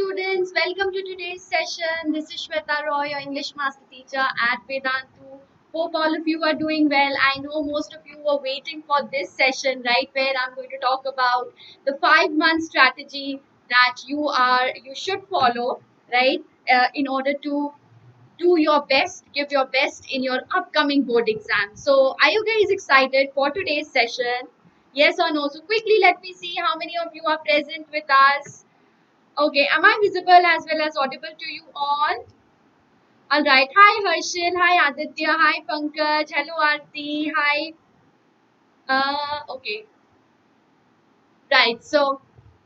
students, welcome to today's session. This is Sweta Roy, your English master teacher at Vedantu. Hope all of you are doing well. I know most of you were waiting for this session, right, where I'm going to talk about the 5-month strategy that you should follow, right, in order to do your best, give your best in your upcoming board exam. So, are you guys excited for today's session? Yes or no? So, quickly let me see how many of you are present with us. Okay, am I visible as well as audible to you all? All right. Hi Harshil. Hi Aditya. Hi Pankaj. Hello Aarti. Hi. Okay. Right. So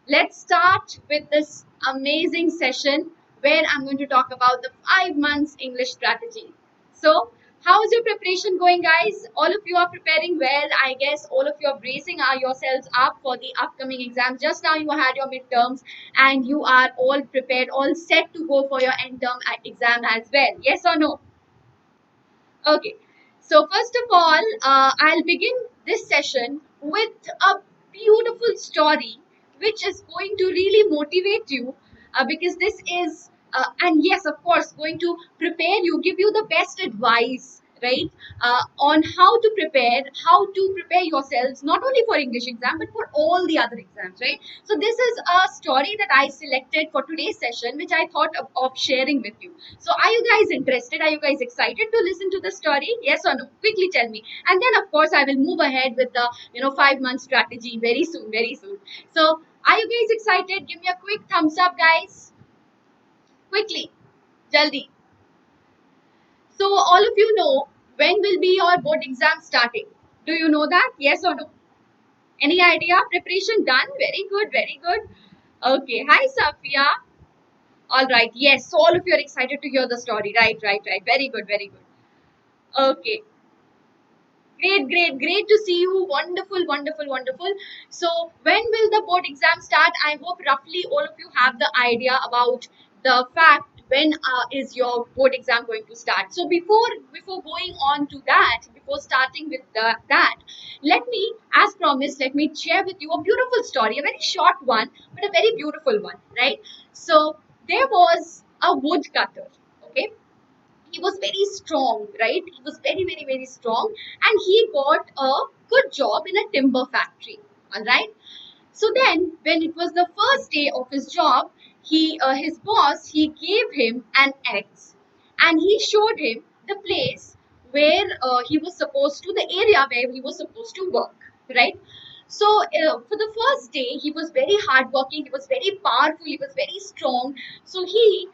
let's start with this amazing session where I'm going to talk about the 5 months English strategy. So, how is your preparation going, guys? All of you are preparing well. I guess all of you are bracing yourselves up for the upcoming exam. Just now, you had your midterms and you are all prepared, all set to go for your end term exam as well. Yes or no? Okay, so first of all, I'll begin this session with a beautiful story which is going to really motivate you because this is, and yes, of course, going to prepare you, give you the best advice, right, on how to prepare yourselves, not only for English exam, but for all the other exams, right? So this is a story that I selected for today's session, which I thought of sharing with you. So are you guys interested? Are you guys excited to listen to the story? Yes or no? Quickly tell me. And then of course I will move ahead with the 5-month strategy very soon, very soon. So are you guys excited? Give me a quick thumbs up, guys. Quickly. Jaldi. So all of you know when will be your board exam starting? Do you know that? Yes or no? Any idea? Preparation done? Very good, very good. Okay. Hi, Safia. All right. Yes. So all of you are excited to hear the story. Right, right, right. Very good, very good. Okay. Great, great, great to see you. Wonderful, wonderful, wonderful. So, when will the board exam start? I hope roughly all of you have the idea about the fact when is your board exam going to start. So, before going on to that, before starting with that, let me, as promised, let me share with you a beautiful story, a very short one, but a very beautiful one, right? So, there was a woodcutter. Okay, he was very strong, right? He was very, very, very strong, and he got a good job in a timber factory. All right. So then, when it was the first day of his job, his boss, he gave him an axe, and he showed him the place where he was supposed to, the area where he was supposed to work, right? So for the first day, he was very hardworking. He was very powerful. He was very strong. So he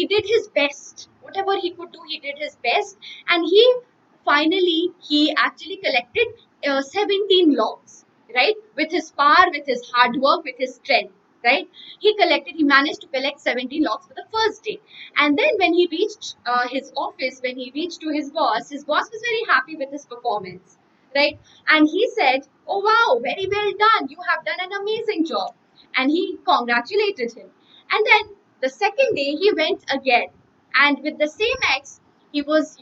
did his best. Whatever he could do, he did his best, and he actually collected 17 logs, right? With his power, with his hard work, with his strength, right? He managed to collect 17 logs for the first day. And then when he reached his office, when he reached to his boss was very happy with his performance, right? And he said, "Oh wow, very well done. You have done an amazing job." And he congratulated him. And then the second day he went again, and with the same axe, he was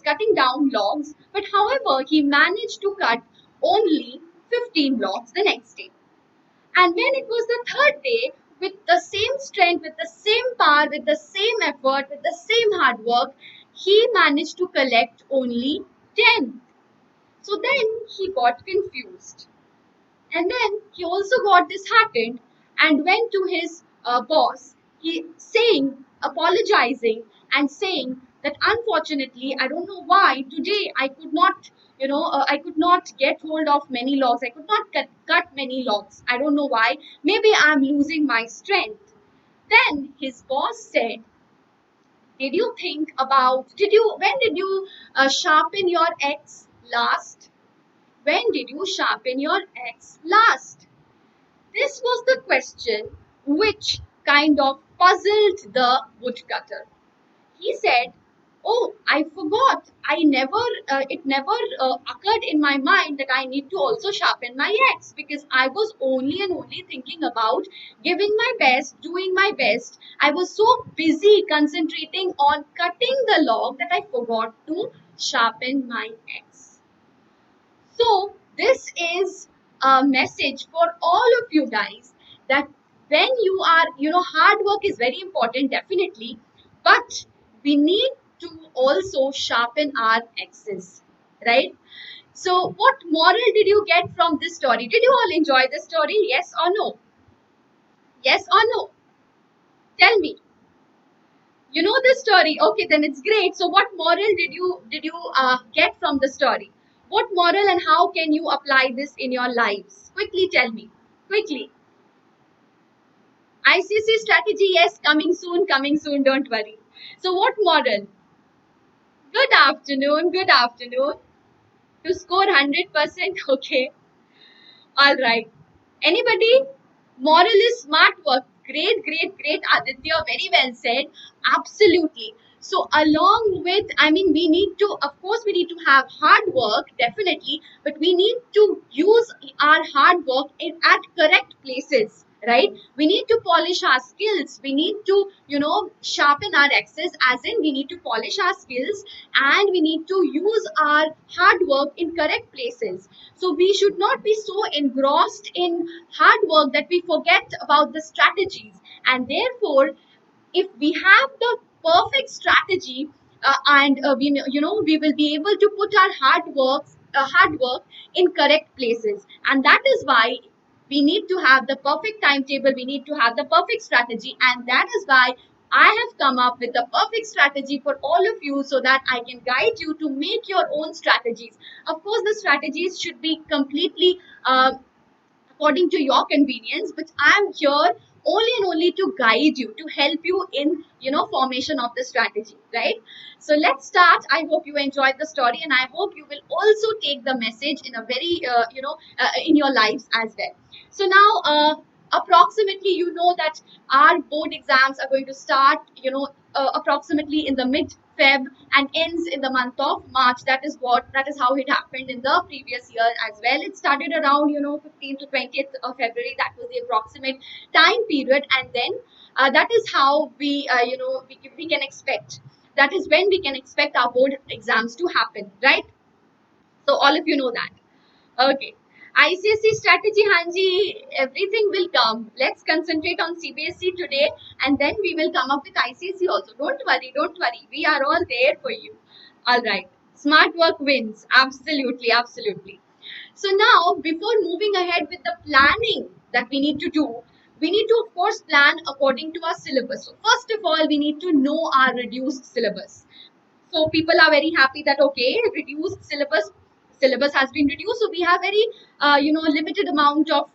cutting down logs, but however, he managed to cut only 15 logs the next day. And when it was the third day, with the same strength, with the same power, with the same effort, with the same hard work, he managed to collect only 10. So then he got confused. And then he also got disheartened and went to his boss, apologizing and saying that unfortunately, I don't know why today I could not, I could not get hold of many logs. I could not cut many logs. I don't know why. Maybe I'm losing my strength. Then his boss said, when did you sharpen your axe last? When did you sharpen your axe last? This was the question which kind of puzzled the woodcutter. He said, "Oh, I forgot. It never occurred in my mind that I need to also sharpen my axe because I was only and only thinking about giving my best, doing my best. I was so busy concentrating on cutting the log that I forgot to sharpen my axe." So, this is a message for all of you guys that when you are, hard work is very important, definitely, but we need to also sharpen our axes, right? So, what moral did you get from this story? Did you all enjoy the story? Yes or no? Yes or no? Tell me. You know the story. Okay, then it's great. So, what moral did you get from the story? What moral and how can you apply this in your lives? Quickly tell me. Quickly. ICC strategy, yes, coming soon, coming soon. Don't worry. So, what moral? Good afternoon. Good afternoon. To score 100%. Okay. All right. Anybody? Moral is smart work. Great, great, great, Aditya. Very well said. Absolutely. So, along with, I mean, we need to, of course, we need to have hard work, definitely, but we need to use our hard work at correct places, right? We need to polish our skills. We need to, sharpen our axes, as in, we need to polish our skills and we need to use our hard work in correct places. So we should not be so engrossed in hard work that we forget about the strategies. And therefore, if we have the perfect strategy, we will be able to put our hard work in correct places, and that is why we need to have the perfect timetable, we need to have the perfect strategy, and that is why I have come up with the perfect strategy for all of you so that I can guide you to make your own strategies. Of course, the strategies should be completely according to your convenience, but I'm here only and only to guide you, to help you in, formation of the strategy, right? So let's start. I hope you enjoyed the story, and I hope you will also take the message in a very in your lives as well. So now, approximately, you know that our board exams are going to start, approximately in the mid Feb and ends in the month of March. That is how it happened in the previous year as well. It started around 15th to 20th of February. That was the approximate time period, and then that is how we can expect. That is when we can expect our board exams to happen, right? So all of you know that. Okay. ICSE strategy, Hanji, everything will come. Let's concentrate on CBSE today, and then we will come up with ICSE also. Don't worry, don't worry. We are all there for you. All right. Smart work wins. Absolutely, absolutely. So now, before moving ahead with the planning that we need to do, we need to, of course, plan according to our syllabus. So first of all, we need to know our reduced syllabus. So people are very happy that okay, reduced syllabus has been reduced, so we have very limited amount of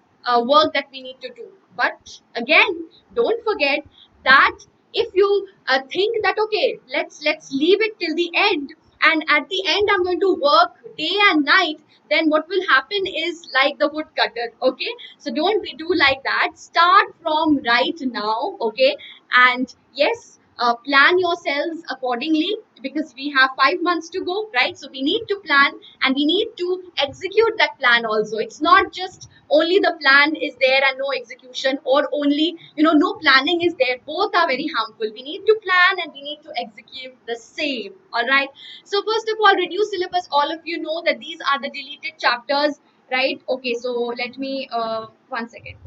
work that we need to do. But again, don't forget that if you think that okay, let's leave it till the end, and at the end I'm going to work day and night, then what will happen is like the woodcutter. Okay, so don't do like that. Start from right now. Okay, and yes, plan yourselves accordingly, because we have 5 months to go, right? So we need to plan and we need to execute that plan also. It's not just only the plan is there and no execution, or only no planning is there. Both are very harmful. We need to plan and we need to execute the same. All right. So first of all, reduce syllabus. All of you know that these are the deleted chapters, right? Okay, so let me 1 second.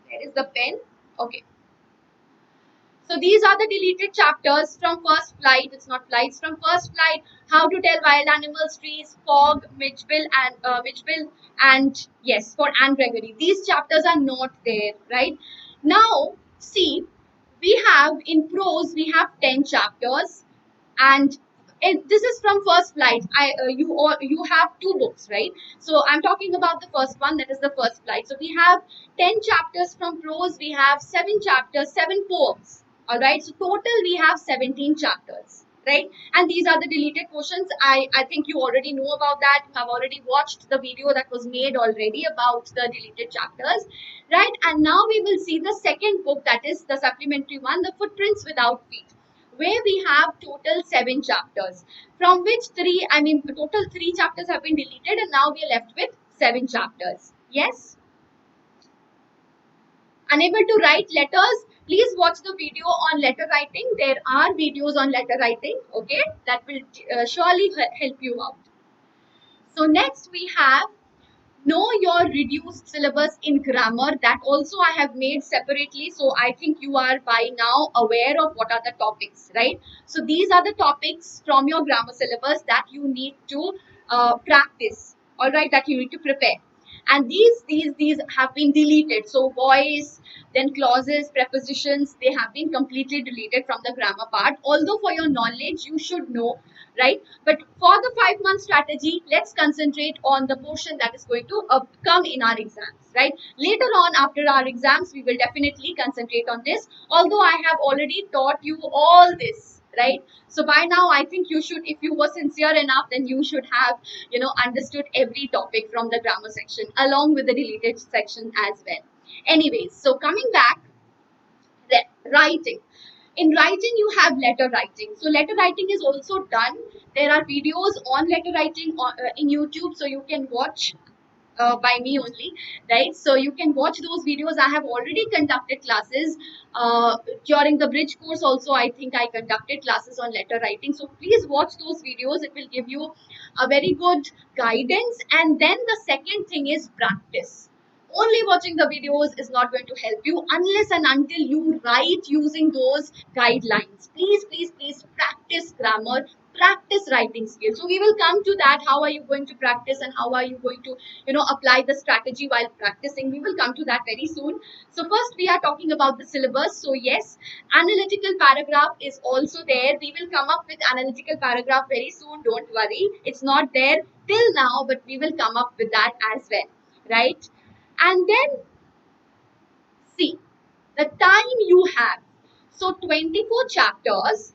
There is the pen. Okay. So these are the deleted chapters from first flight. It's not flights, from first flight. How to tell wild animals, trees, fog, Mitchell, and yes, for Anne Gregory. These chapters are not there, right? Now, see, we have in prose we have 10 chapters, and this is from first flight. You have two books, right? So I'm talking about the first one, that is the first flight. So we have 10 chapters from prose. We have 7 chapters, 7 poems. All right. So total we have 17 chapters, right? And these are the deleted portions. I think you already know about that. You have already watched the video that was made already about the deleted chapters, right? And now we will see the second book, that is the supplementary one, the Footprints Without Feet, where we have total 7 chapters, from which total 3 chapters have been deleted, and now we are left with 7 chapters. Yes? Unable to write letters? Please watch the video on letter writing. There are videos on letter writing, okay? That will surely help you out. So next we have know your reduced syllabus in grammar, that also I have made separately, so I think you are by now aware of what are the topics, right? So these are the topics from your grammar syllabus that you need to practice, all right, that you need to prepare. And these have been deleted. So voice, then clauses, prepositions, they have been completely deleted from the grammar part, although for your knowledge you should know, right? But for the 5 month strategy, let's concentrate on the portion that is going to come in our exams, right? Later on, after our exams, we will definitely concentrate on this, although I have already taught you all this, right? So by now, I think you should, if you were sincere enough, then you should have, understood every topic from the grammar section along with the deleted section as well. Anyways, so coming back, writing. In writing, you have letter writing. So letter writing is also done. There are videos on letter writing in YouTube, so you can watch by me only, right? So you can watch those videos. I have already conducted classes during the bridge course also. I think I conducted classes on letter writing, so please watch those videos. It will give you a very good guidance. And then the second thing is practice. Only watching the videos is not going to help you unless and until you write using those guidelines. Please, please, please practice grammar, practice writing skills. So we will come to that. How are you going to practice and how are you going to apply the strategy while practicing? We will come to that very soon. So first we are talking about the syllabus. So yes, analytical paragraph is also there. We will come up with analytical paragraph very soon, don't worry. It's not there till now, but we will come up with that as well, right? And then see the time you have. So 24 chapters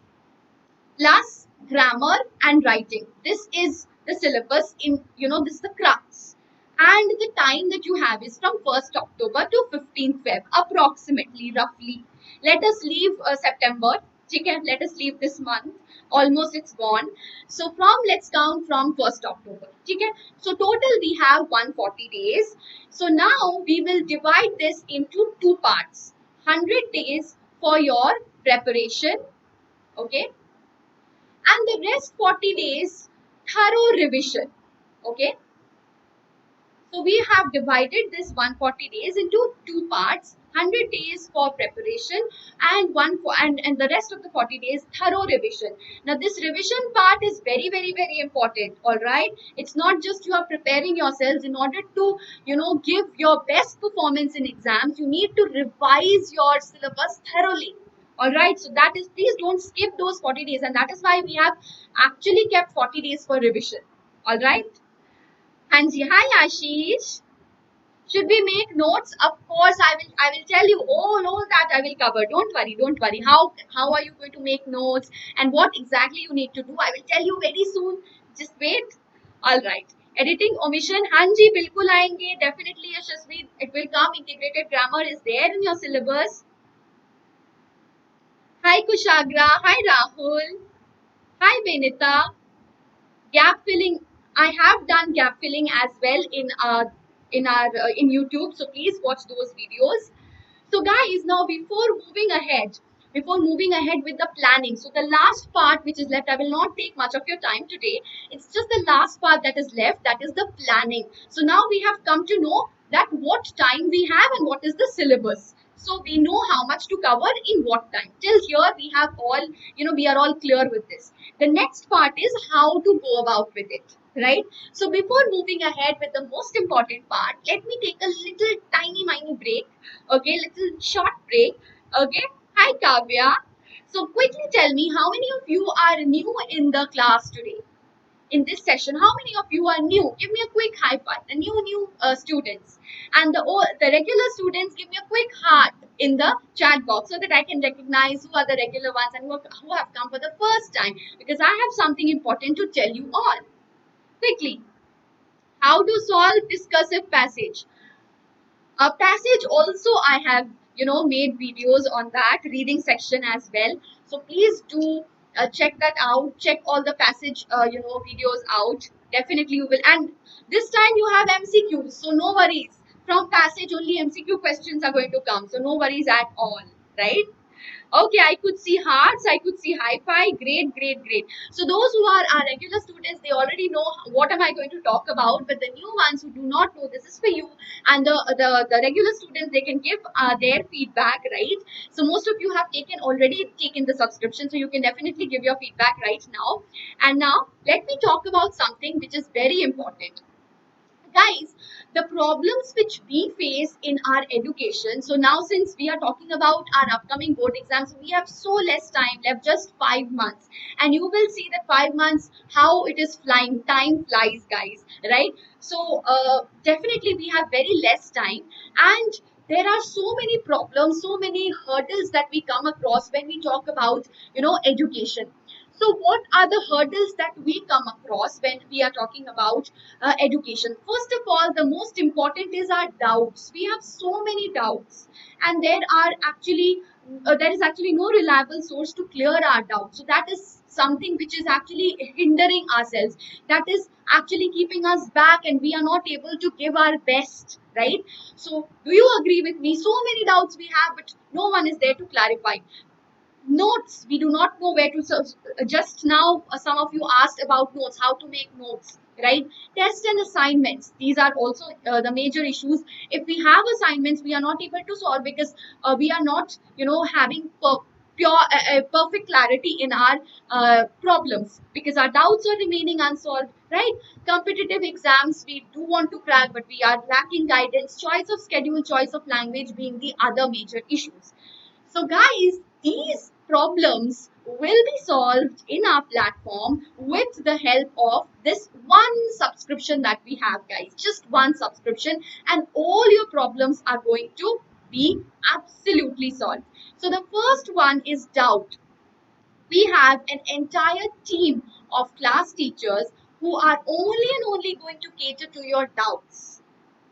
plus grammar and writing. This is the syllabus in, this is the crux. And the time that you have is from 1st October to 15th Feb, approximately, roughly. Let us leave September. Okay, let us leave this month. Almost it's gone. So let's count from 1st October. Okay, so total we have 140 days. So now we will divide this into two parts. 100 days for your preparation. Okay, and the rest 40 days thorough revision. Okay, so we have divided this 140 days into two parts. 100 days for preparation and and the rest of the 40 days thorough revision. Now this revision part is very, very, very important. All right, it's not just you are preparing yourselves in order to give your best performance in exams. You need to revise your syllabus thoroughly. All right, so that is, please don't skip those 40 days, and that is why we have actually kept 40 days for revision. All right, Hanji, hi Ashish. Should we make notes? Of course, I will tell you all that I will cover. Don't worry, don't worry. How are you going to make notes and what exactly you need to do? I will tell you very soon. Just wait. All right. Editing omission. Hanji, bilkul aayenge. Definitely, Yashasvi. It will come. Integrated grammar is there in your syllabus. Hi Kushagra. Hi Rahul. Hi Benita. Gap filling, I have done gap filling as well in in YouTube, so please watch those videos. So guys, now before moving ahead with the planning, so the last part which is left, I will not take much of your time today. It's just the last part that is left, that is the planning. So now we have come to know that what time we have and what is the syllabus. So we know how much to cover in what time. Till here we have all, we are all clear with this. The next part is how to go about with it, right? So before moving ahead with the most important part, let me take a little tiny break. Okay, little short break. Okay, hi Kavya. So quickly tell me, how many of you are new in the class today? In this session, how many of you are new? Give me a quick high five. The new students, and the regular students, give me a quick heart in the chat box so that I can recognize who are the regular ones and who have come for the first time, because I have something important to tell you all. Quickly, how to solve discursive passage. A passage also I have made videos on that reading section as well. So please do check that out. Check all the passage videos out. Definitely you will. And this time you have MCQs, so no worries. From passage only MCQ questions are going to come. So no worries at all, right? Okay, I could see hearts, I could see hi-fi. Great, great, great. So those who are our regular students, they already know what am I going to talk about. But the new ones who do not know, this is for you. And the regular students, they can give their feedback, right? So most of you have already taken the subscription, so you can definitely give your feedback right now. And now let me talk about something which is very important. Guys, the problems which we face in our education. So now, since we are talking about our upcoming board exams, we have so less time left, just 5 months, and you will see that 5 months, how it is flying. Time flies, guys, right? So definitely we have very less time, and there are so many problems, so many hurdles that we come across when we talk about, education. So what are the hurdles that we come across when we are talking about education? First of all, the most important is our doubts. We have so many doubts, and there is actually no reliable source to clear our doubts. So that is something which is actually hindering ourselves. That is actually keeping us back, and we are not able to give our best. Right? So, do you agree with me? So many doubts we have, but no one is there to clarify. Notes, we do not know where to search. Just now some of you asked about notes, how to make notes, right? Test and assignments, these are also the major issues. If we have assignments, we are not able to solve because we are not having perfect clarity in our problems, because our doubts are remaining unsolved, right? Competitive exams, we do want to crack, but we are lacking guidance. Choice of schedule, choice of language being the other major issues. So, guys, these problems will be solved in our platform with the help of this one subscription that we have, guys. Just one subscription, and all your problems are going to be absolutely solved. So, the first one is doubt. We have an entire team of class teachers who are only and only going to cater to your doubts.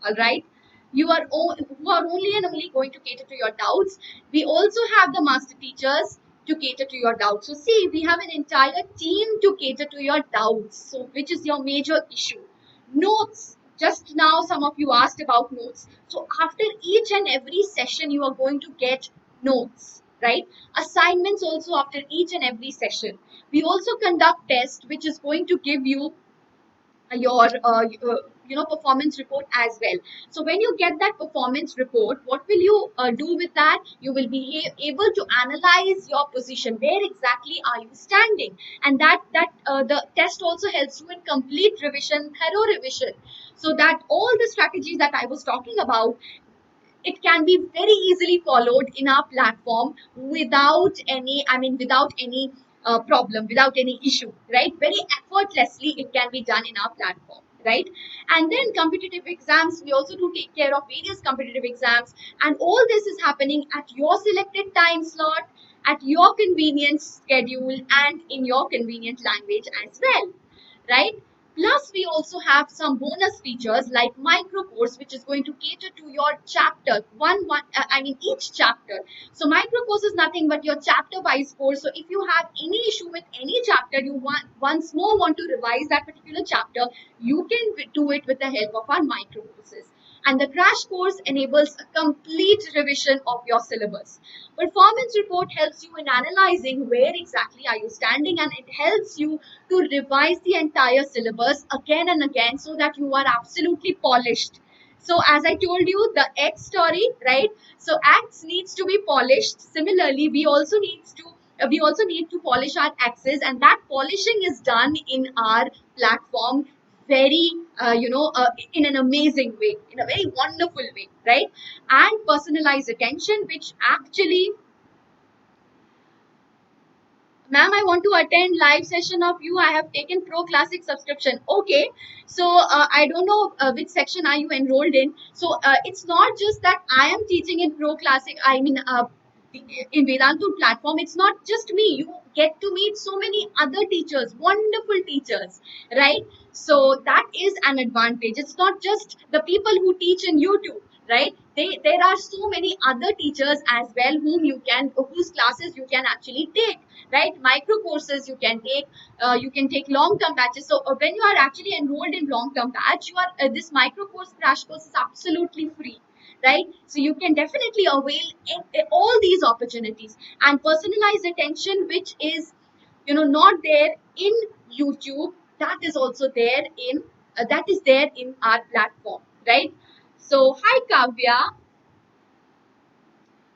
All right, who are only and only going to cater to your doubts. We also have the master teachers to cater to your doubts. So see, we have an entire team to cater to your doubts, so which is your major issue. Notes, just now some of you asked about notes. So after each and every session, you are going to get notes, right? Assignments also after each and every session. We also conduct tests which is going to give you your performance report as well. So when you get that performance report, what will you do with that? You will be able to analyze your position, where exactly are you standing, and that the test also helps you in complete revision, thorough revision, so that all the strategies that I was talking about, it can be very easily followed in our platform without any problem, without any issue, right? Very effortlessly it can be done in our platform, right? And then competitive exams, we also do take care of various competitive exams, and all this is happening at your selected time slot, at your convenient schedule, and in your convenient language as well, right? Plus, we also have some bonus features like micro course, which is going to cater to your chapter each chapter. So micro course is nothing but your chapter wise course. So if you have any issue with any chapter, you once more want to revise that particular chapter, you can do it with the help of our micro courses. And the crash course enables a complete revision of your syllabus. Performance report helps you in analyzing where exactly are you standing, and it helps you to revise the entire syllabus again and again so that you are absolutely polished. So as I told you, the X story, right? So X needs to be polished. Similarly, we also need to polish our axes, and that polishing is done in our platform very in an amazing way, in a very wonderful way, right? And personalized attention, which actually, ma'am, I want to attend live session of you. I have taken Pro Classic subscription. Okay, so I don't know which section are you enrolled in. So it's not just that I am teaching in Pro Classic. In Vedantu platform, it's not just me. You get to meet so many other teachers, wonderful teachers, right? So that is an advantage. It's not just the people who teach in YouTube, right? There are so many other teachers as well whose classes you can actually take, right? Micro courses you can take long term batches. So when you are actually enrolled in long term batch, you are this micro course crash course is absolutely free, right? So you can definitely avail all these opportunities, and personalized attention, which is not there in YouTube, that is also there in our platform, right? So hi Kavya,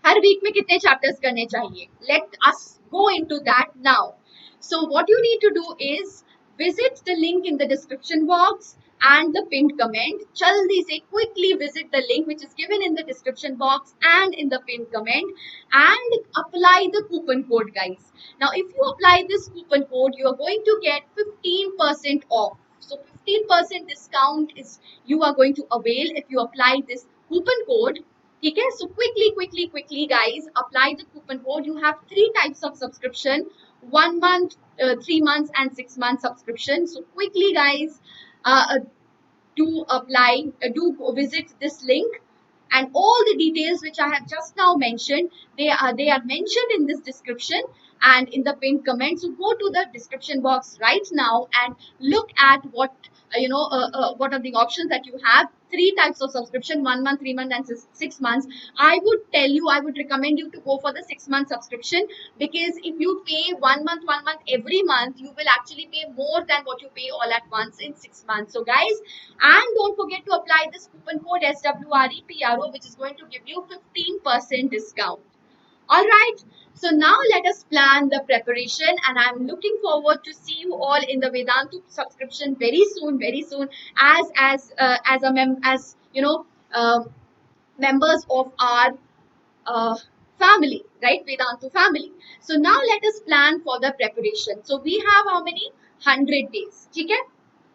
her week में कितने chapters करने चाहिए? Let us go into that now. So what you need to do is visit the link in the description box and the pinned comment. Jaldi se quickly visit the link which is given in the description box and in the pinned comment and apply the coupon code, guys. Now if you apply this coupon code, you are going to get 15% off. So 15% discount is you are going to avail if you apply this coupon code. ठीक है, so quickly guys, apply the coupon code. You have 3 types of subscription: 1 month, 3 months and 6 month subscription. So quickly guys, do apply, do visit this link, and all the details which I have just now mentioned, they are mentioned in this description and in the pinned comment. So go to the description box right now and look at what what are the options that you have. 3 types of subscription: 1 month, 3 months and 6 months. I would recommend you to go for the 6 month subscription, because if you pay 1 month every month, you will actually pay more than what you pay all at once in 6 months. So guys, and don't forget to apply this coupon code SWREPRO, which is going to give you 15% discount. All right, so now let us plan the preparation, and I'm looking forward to see you all in the Vedantu subscription very soon, as members of our family, right? Vedantu family. So now let us plan for the preparation. So we have how many? 100 days. Okay?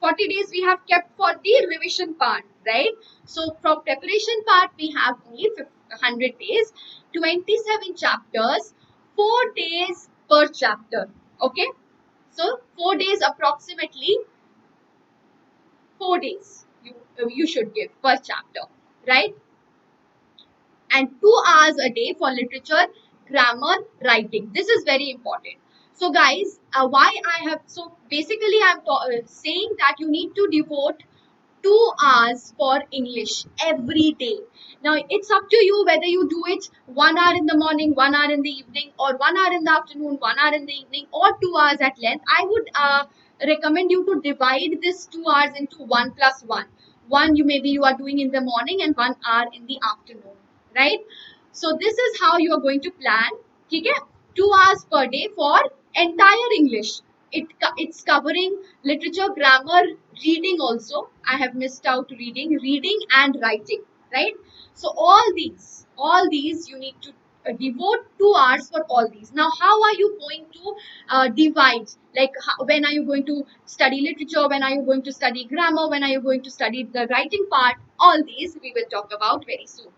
40 days we have kept for the revision part, right? So from preparation part we have only 100 days, 27 chapters, 4 days per chapter. Okay? So 4 days, approximately 4 days you should give per chapter, right? And 2 hours a day for literature, grammar, writing. This is very important. So guys, basically I'm saying that you need to devote 2 hours for English every day. Now it's up to you whether you do it 1 hour in the morning, 1 hour in the evening, or 1 hour in the afternoon, 1 hour in the evening, or 2 hours at length. I would recommend you to divide this 2 hours into 1 plus 1. One you are doing in the morning and 1 hour in the afternoon, right? So this is how you are going to plan. Okay? 2 hours per day for entire English. It's covering literature, grammar, reading also. I have missed out reading and writing, right? So all these you need to devote 2 hours for all these. Now how are you going to divide? Like when are you going to study literature? When are you going to study grammar? When are you going to study the writing part? All these we will talk about very soon.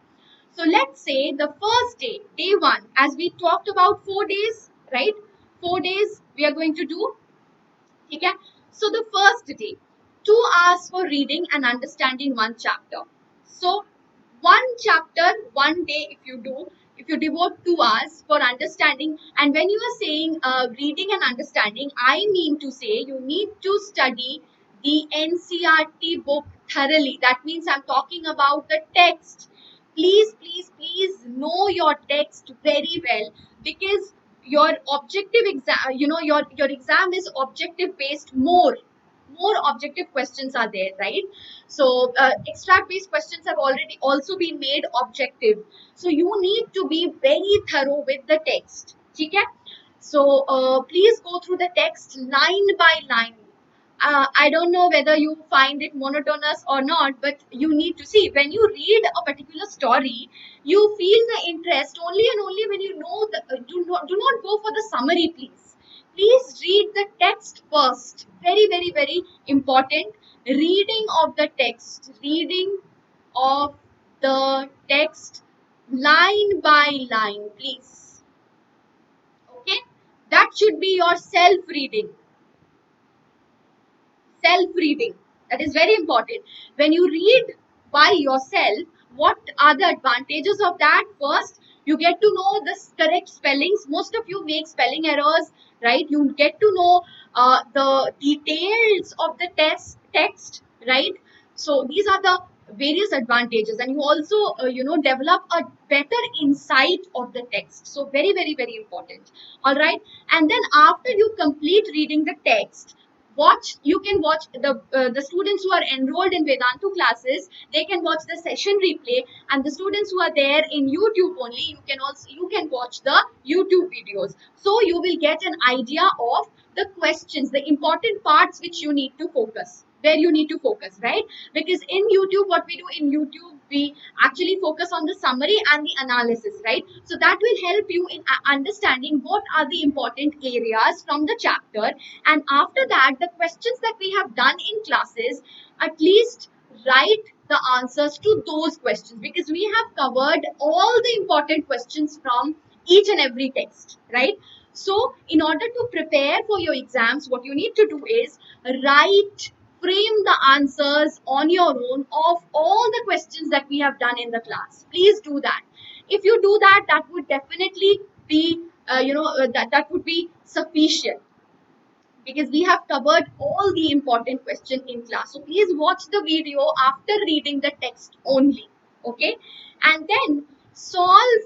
So let's say the first day, day 1, as we talked about 4 days, right? 4 days we are going to do. Okay? So the first day, 2 hours for reading and understanding 1 chapter. So 1 chapter, 1 day if you devote 2 hours for understanding. And when you are saying reading and understanding, I mean to say you need to study the NCERT book thoroughly. That means I'm talking about the text. Please know your text very well, because your objective exam, your exam is objective based. More objective questions are there, right? So extract based questions have already also been made objective. So you need to be very thorough with the text. Okay? So please go through the text line by line. I don't know whether you find it monotonous or not, but you need to see, when you read a particular story, you feel the interest only and only when you know do not go for the summary, please. Please read the text first. Very important. Reading of the text line by line, please. Okay, that should be your self-reading. That is very important. When you read by yourself, what are the advantages of that? First, you get to know the correct spellings. Most of you make spelling errors, right? You get to know the details of the text, right? So these are the various advantages, and you also develop a better insight of the text. So very, very, very important. All right. And then after you complete reading the text, you can watch the students who are enrolled in Vedantu classes, they can watch the session replay, and the students who are there in YouTube only, you can watch the YouTube videos. So you will get an idea of the questions, the important parts which you need to focus, where you need to focus, right? Because in YouTube, what we do in YouTube, we actually focus on the summary and the analysis, right? So that will help you in understanding what are the important areas from the chapter. And after that, the questions that we have done in classes, at least write the answers to those questions, because we have covered all the important questions from each and every text, right? So in order to prepare for your exams, what you need to do is frame the answers on your own of all the questions that we have done in the class. Please do that. If you do that, that would definitely be that would be sufficient, because we have covered all the important questions in class. So please watch the video after reading the text only. Okay. And then solve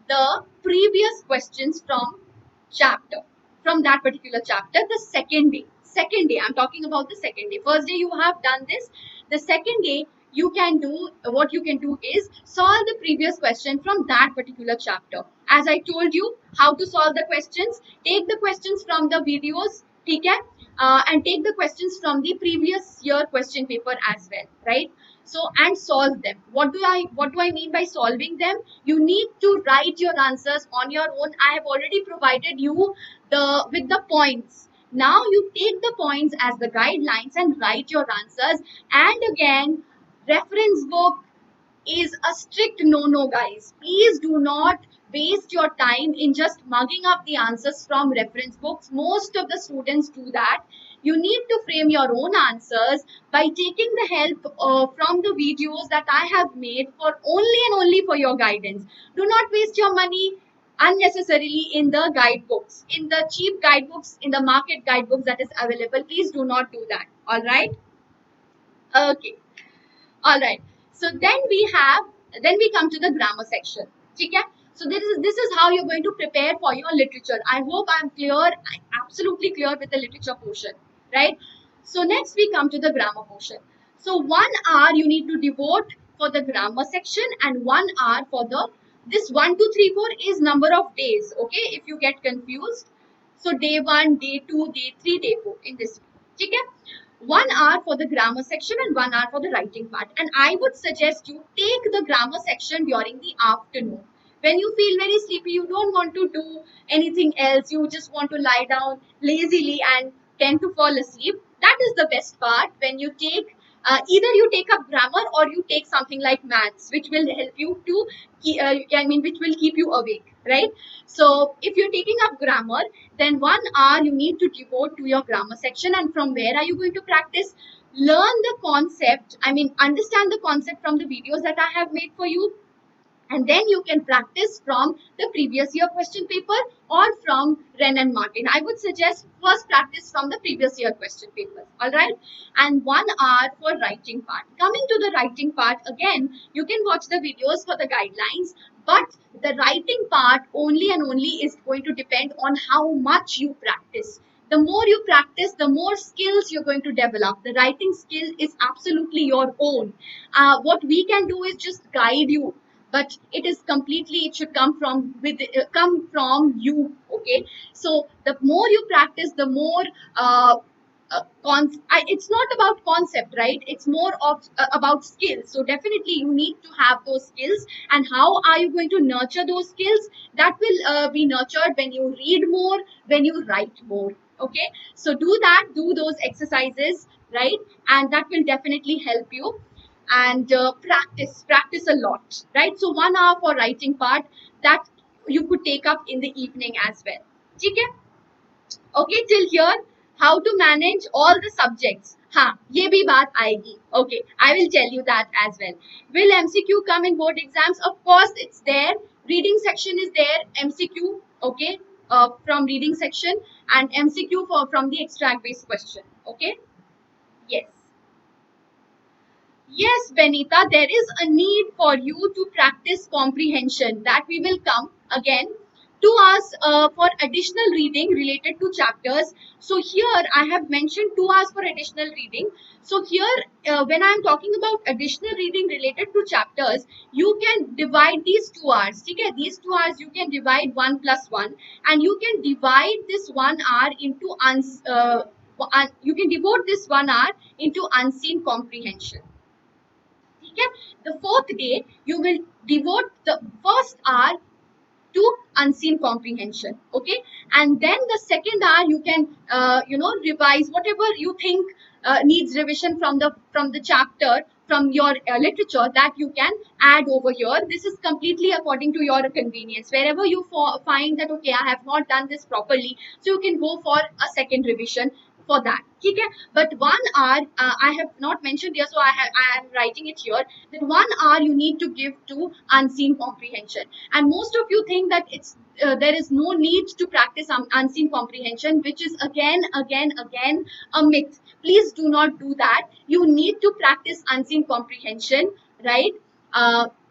the previous questions from that particular chapter the second day. I'm talking about the second day. First day you have done this. The second day, what you can do is solve the previous question from that particular chapter. As I told you how to solve the questions, take the questions from the videos, okay, and take the questions from the previous year question paper as well, right? So, and solve them. What do I mean by solving them? You need to write your answers on your own. I have already provided you with the points. Now you take the points as the guidelines and write your answers. And again, reference book is a strict no-no, guys. Please do not waste your time in just mugging up the answers from reference books. Most of the students do that. You need to frame your own answers by taking the help from the videos that I have made for only and only for your guidance. Do not waste your money unnecessarily in the guidebooks, in the cheap guidebooks, in the market guidebooks that is available. Please do not do that. All right. Okay. All right. So then we come to the grammar section. Okay? So this is how you're going to prepare for your literature. I hope I'm clear. I'm absolutely clear with the literature portion, right? So next we come to the grammar portion. So 1 hour you need to devote for the grammar section, and 1 hour for this 1, 2, 3, 4 is number of days. Okay, if you get confused. So day 1, day 2, day 3, day 4 in this. Okay? 1 hour for the grammar section and 1 hour for the writing part. And I would suggest you take the grammar section during the afternoon. When you feel very sleepy, you don't want to do anything else, you just want to lie down lazily and tend to fall asleep. That is the best part, when you take either you take up grammar or you take something like maths, which will help you to which will keep you awake, right? So if you're taking up grammar, then 1 hour you need to devote to your grammar section. And from where are you going to practice? Learn the concept, understand the concept from the videos that I have made for you, and then you can practice from the previous year question paper or from Wren and Martin. I would suggest first practice from the previous year question paper. All right. And 1 hour for writing part. Coming to the writing part, again, you can watch the videos for the guidelines, but the writing part only and only is going to depend on how much you practice. The more you practice, the more skills you're going to develop. The writing skill is absolutely your own. What we can do is just guide you, but it should come from you. Okay, so the more you practice, the more it's not about concept, right? It's more of about skills. So definitely you need to have those skills. And how are you going to nurture those skills? That will be nurtured when you read more, when you write more. Okay, so do those exercises, right? And that will definitely help you. And practice a lot, right? So 1 hour for writing part, that you could take up in the evening as well. Okay, till here, how to manage all the subjects. ये भी बात आएगी. Okay, I will tell you that as well. Will MCQ come in board exams? Of course, it's there. Reading section is there. MCQ, okay, from reading section, and MCQ from the extract based question. Okay, yes. Yes, Benita, there is a need for you to practice comprehension. That we will come again. 2 hours for additional reading related to chapters. So here I have mentioned 2 hours for additional reading. So here, when I am talking about additional reading related to chapters, you can divide these 2 hours. Okay, these 2 hours you can divide 1 plus 1, and you can divide this 1 hour into you can devote this 1 hour into unseen comprehension. Okay? The fourth day, you will devote the first hour to unseen comprehension. Okay, and then the second hour you can revise whatever you think needs revision from the chapter, from your literature, that you can add over here. This is completely according to your convenience. Wherever you find that okay, I have not done this properly, so you can go for a second revision for that. Okay, but 1 hour I have not mentioned here, so I am writing it here, that 1 hour you need to give to unseen comprehension. And most of you think that it's there is no need to practice unseen comprehension, which is again a myth. Please do not do that. You need to practice unseen comprehension, right?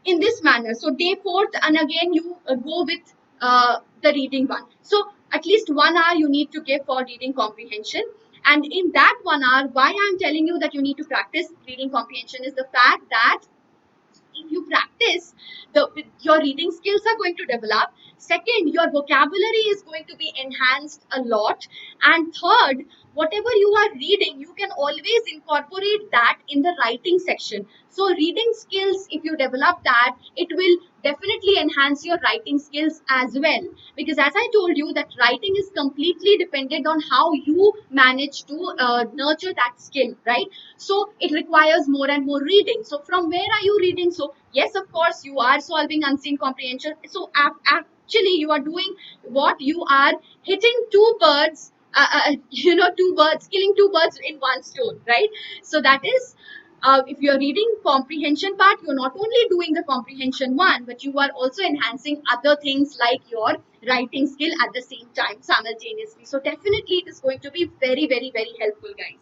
In this manner. So day fourth, and again you go with the reading one. So at least 1 hour you need to give for reading comprehension. And in that 1 hour, why I'm telling you that you need to practice reading comprehension is the fact that if you practice, your reading skills are going to develop. Second, your vocabulary is going to be enhanced a lot. And third, whatever you are reading, you can always incorporate that in the writing section. So reading skills, if you develop that, it will definitely enhance your writing skills as well. Because as I told you, that writing is completely dependent on how you manage to nurture that skill, right? So it requires more and more reading. So from where are you reading? So yes, of course, you are solving unseen comprehension. So actually you are doing what? You are hitting two birds, killing two birds in one stone, right? So that is, if you're reading comprehension part, you're not only doing the comprehension one, but you are also enhancing other things like your writing skill at the same time simultaneously. So definitely it is going to be very, very, very helpful, guys.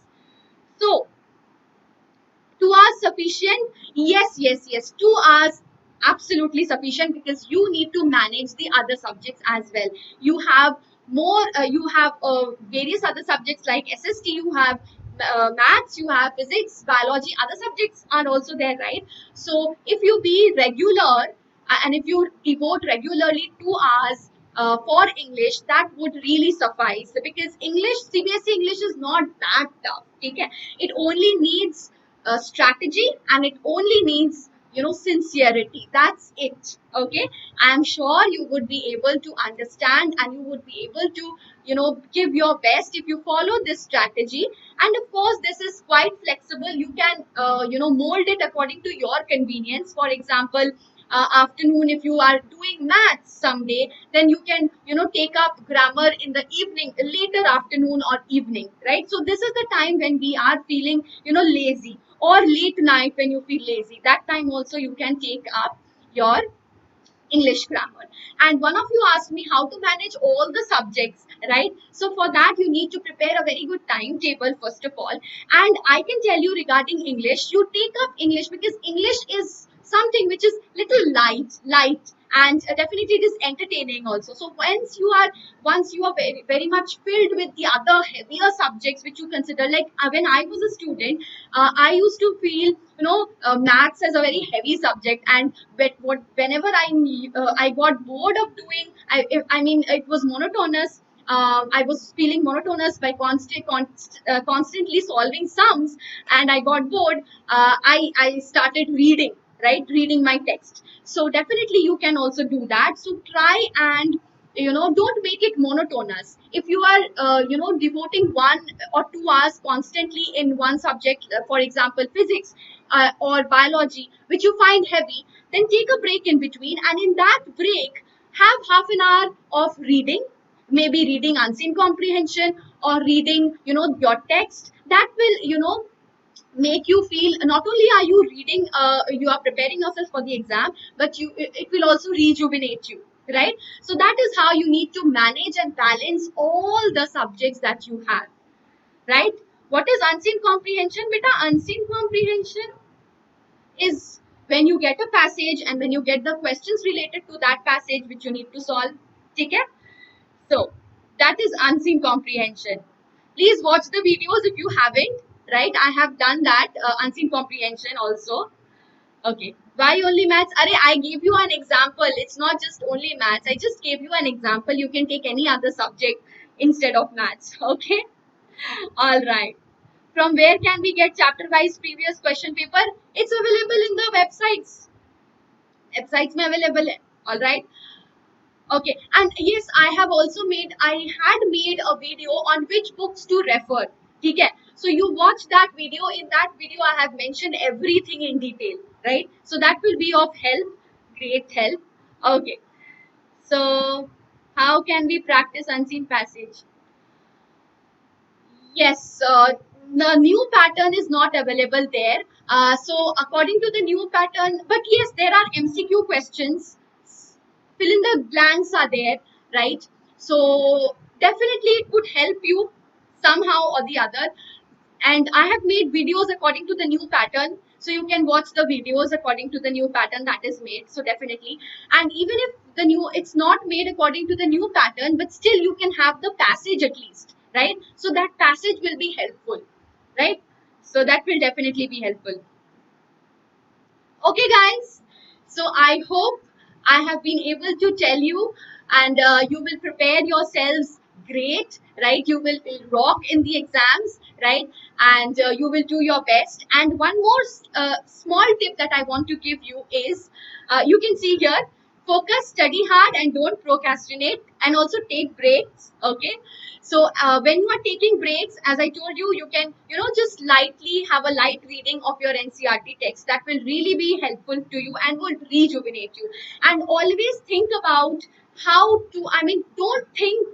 So 2 hours sufficient? Yes. 2 hours absolutely sufficient, because you need to manage the other subjects as well. You have various other subjects like SST, you have maths, you have physics, biology, other subjects are also there, right? So if you be regular and if you devote regularly 2 hours for English, that would really suffice, because CBSE English is not that tough. Okay? It only needs strategy, and it only needs sincerity. That's it. Okay, I am sure you would be able to understand, and you would be able to give your best if you follow this strategy. And of course, this is quite flexible. You can mold it according to your convenience. For example, afternoon, if you are doing maths someday, then you can take up grammar in the evening, later afternoon or evening, right? So this is the time when we are feeling lazy, or late night when you feel lazy. That time also you can take up your English grammar. And one of you asked me how to manage all the subjects, right? So for that, you need to prepare a very good timetable, first of all. And I can tell you regarding English, you take up English because English is something which is little light, and definitely it is entertaining also. So once you are very, very much filled with the other heavier subjects which you consider, like when I was a student, I used to feel maths as a very heavy subject, and whenever I got bored of doing, I mean it was monotonous. I was feeling monotonous by constantly solving sums, and I got bored. I started reading, right? Reading my text. So definitely you can also do that. So try and don't make it monotonous. If you are devoting 1 or 2 hours constantly in one subject, for example physics or biology, which you find heavy, then take a break in between, and in that break have half an hour of reading, maybe reading unseen comprehension, or reading your text. That will make you feel, not only are you reading, you are preparing yourself for the exam, but it will also rejuvenate you, right? So that is how you need to manage and balance all the subjects that you have, right? What is unseen comprehension, beta? Unseen comprehension, is when you get a passage and when you get the questions related to that passage which you need to solve. Okay? So that is unseen comprehension. Please watch the videos if you haven't, right? I have done that unseen comprehension also. Okay. Why only maths? I gave you an example. It's not just only maths. I just gave you an example. You can take any other subject instead of maths. Okay. All right. From where can we get chapter wise previous question paper? It's available in the websites. Websites में available है. All right. Okay, and yes, I had made a video on which books to refer. Okay, so you watch that video. In that video, I have mentioned everything in detail, right? So that will be of help, great help. Okay, so how can we practice unseen passage? Yes, the new pattern is not available there. So according to the new pattern, but yes, there are MCQ questions. Fill in the blanks are there, right? So definitely it would help you somehow or the other. And I have made videos according to the new pattern. So you can watch the videos according to the new pattern that is made. So definitely. And even if it's not made according to the new pattern, but still you can have the passage at least, right? So that passage will be helpful, right? So that will definitely be helpful. Okay, guys. So I hope I have been able to tell you, and you will prepare yourselves great, right? You will rock in the exams, right? And you will do your best. And one more small tip that I want to give you is, you can see here, focus, study hard, and don't procrastinate, and also take breaks. Okay, so when you are taking breaks, as I told you, you can just lightly have a light reading of your NCRT text. That will really be helpful to you and would rejuvenate you. And always think about how to,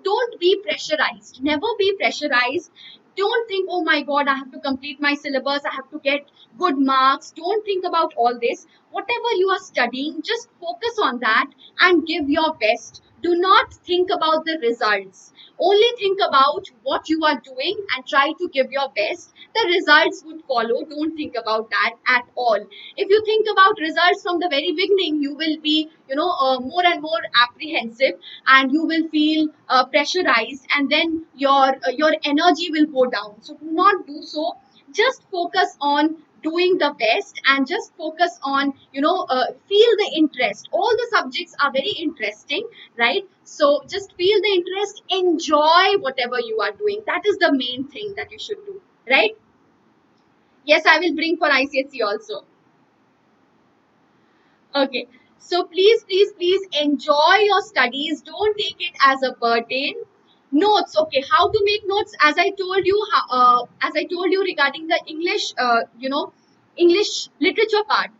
don't be pressurized. Never be pressurized. Don't think, oh my god, I have to complete my syllabus, I have to get good marks. Don't think about all this. Whatever you are studying, just focus on that and give your best. Do not think about the results. Only think about what you are doing and try to give your best. The results would follow. Don't think about that at all. If you think about results from the very beginning, you will be more and more apprehensive, and you will feel pressurized, and then your energy will go down. So do not do so. Just focus on doing the best, and just focus on feel the interest. All the subjects are very interesting, right? So just feel the interest, enjoy whatever you are doing. That is the main thing that you should do, right? Yes, I will bring for ICSE also. Okay, so please enjoy your studies. Don't take it as a burden. Notes. Okay, how to make notes? As I told you, regarding the English, English literature part.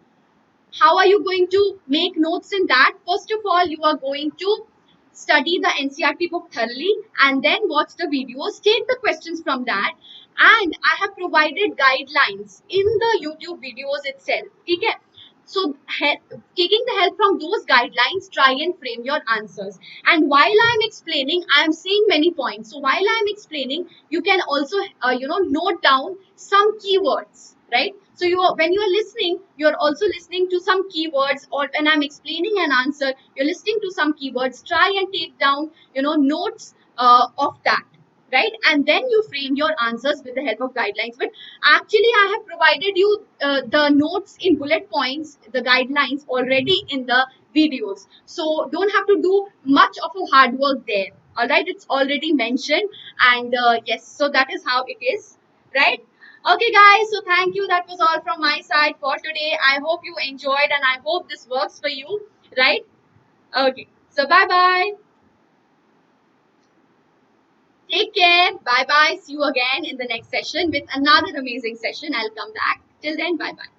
How are you going to make notes in that? First of all, you are going to study the NCRT book thoroughly and then watch the videos, take the questions from that, and I have provided guidelines in the YouTube videos itself. Okay? So, taking the help from those guidelines, try and frame your answers. And while I'm explaining, I'm saying many points. So, while I'm explaining, you can also, note down some keywords, right? So, when you are listening, you're also listening to some keywords, or when I'm explaining an answer, you're listening to some keywords. Try and take down, notes of that, right? And then you frame your answers with the help of guidelines. But actually, I have provided you the notes in bullet points, the guidelines already in the videos. So don't have to do much of a hard work there. All right, it's already mentioned. And yes, so that is how it is, right? Okay, guys, so thank you. That was all from my side for today. I hope you enjoyed, and I hope this works for you, right? Okay, so bye-bye. Take care. Bye bye. See you again in the next session with another amazing session. I'll come back. Till then, bye bye.